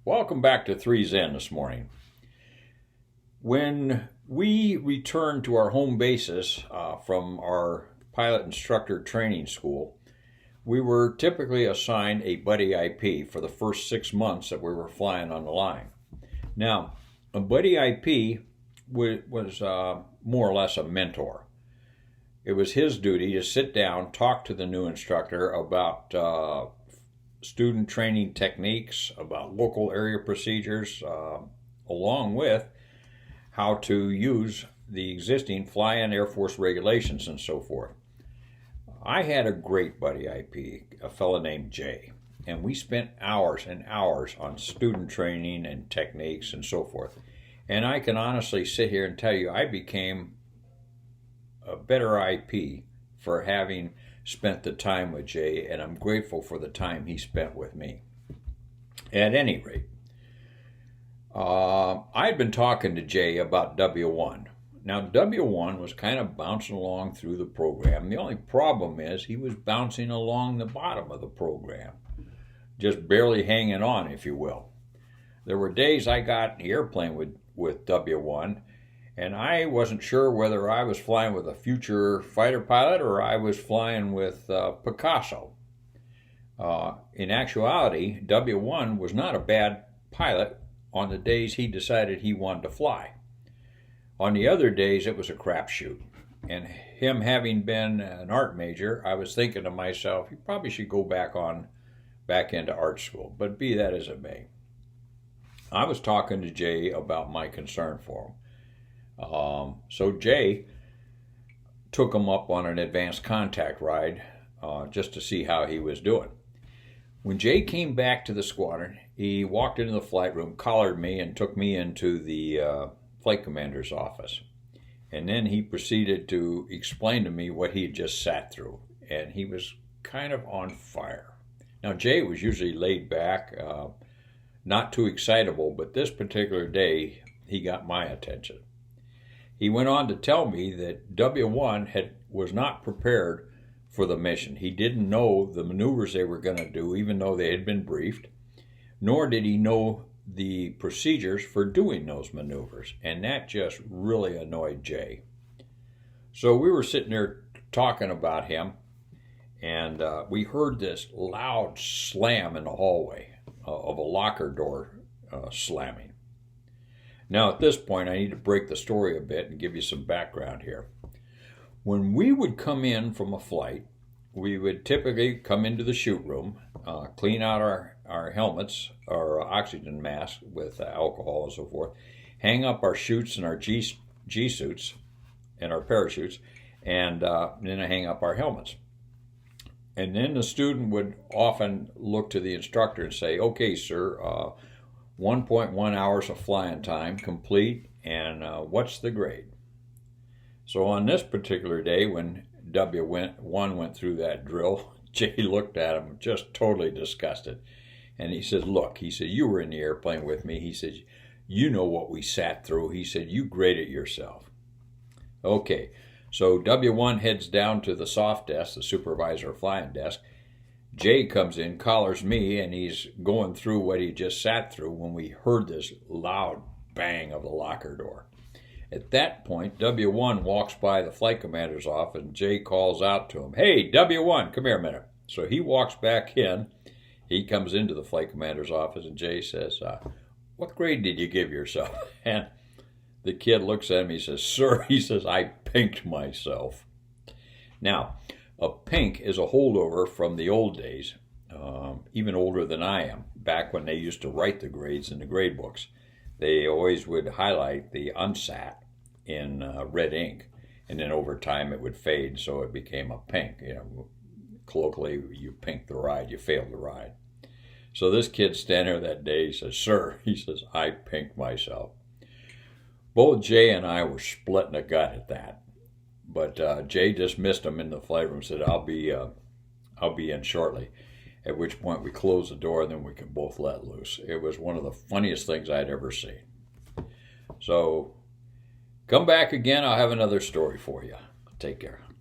Welcome back to 3 Zen this morning. When we returned to our home bases from our pilot instructor training school, we were typically assigned a buddy IP for the first 6 months that we were flying on the line. Now, a buddy IP was more or less a mentor. It was his duty to sit down, talk to the new instructor about student training techniques, about local area procedures, along with how to use the existing fly-in Air Force regulations and so forth. I had a great buddy IP, a fellow named Jay, and we spent hours and hours on student training and techniques and so forth. And I can honestly sit here and tell you I became a better IP for having spent the time with Jay, and I'm grateful for the time he spent with me. At any rate, I'd been talking to Jay about W1. Now, W1 was kind of bouncing along through the program. The only problem is he was bouncing along the bottom of the program, just barely hanging on, if you will. There were days I got in the airplane with W1, and I wasn't sure whether I was flying with a future fighter pilot or I was flying with Picasso. In actuality, W1 was not a bad pilot on the days he decided he wanted to fly. On the other days, it was a crapshoot. And him having been an art major, I was thinking to myself, he probably should go back into art school. But be that as it may, I was talking to Jay about my concern for him. So Jay took him up on an advanced contact ride just to see how he was doing. When Jay came back to the squadron, he walked into the flight room, collared me, and took me into the flight commander's office. And then he proceeded to explain to me what he had just sat through. And he was kind of on fire. Now, Jay was usually laid back, not too excitable, but this particular day, he got my attention. He went on to tell me that W1 was not prepared for the mission. He didn't know the maneuvers they were going to do, even though they had been briefed, nor did he know the procedures for doing those maneuvers, and that just really annoyed Jay. So we were sitting there talking about him, and we heard this loud slam in the hallway of a locker door slamming. Now, at this point, I need to break the story a bit and give you some background here. When we would come in from a flight, we would typically come into the chute room, clean out our helmets, our oxygen masks with alcohol and so forth, hang up our chutes and our G-suits and our parachutes, and then hang up our helmets. And then the student would often look to the instructor and say, "Okay, sir, 1.1 hours of flying time complete, and what's the grade?" So on this particular day, when W1 went through that drill, Jay looked at him just totally disgusted. And he said, "Look," he said, "you were in the airplane with me." He said, "You know what we sat through." He said, "You grade it yourself." Okay, so W1 heads down to the soft desk, the supervisor flying desk. Jay comes in, collars me, and he's going through what he just sat through when we heard this loud bang of the locker door. At that point, W1 walks by the flight commander's office, and Jay calls out to him, "Hey, W1, come here a minute." So he walks back in. He comes into the flight commander's office, and Jay says, "What grade did you give yourself?" And the kid looks at him, he says, "Sir," he says, "I pinked myself." Now, a pink is a holdover from the old days, even older than I am, back when they used to write the grades in the grade books. They always would highlight the unsat in red ink, and then over time it would fade, so it became a pink. Colloquially, you pinked the ride, you failed the ride. So this kid standing there that day, he says, "Sir," he says, "I pinked myself." Both Jay and I were splitting a gut at that. But Jay dismissed him in the flight room and said, I'll be in shortly. At which point we closed the door and then we could both let loose. It was one of the funniest things I'd ever seen. So come back again. I'll have another story for you. Take care.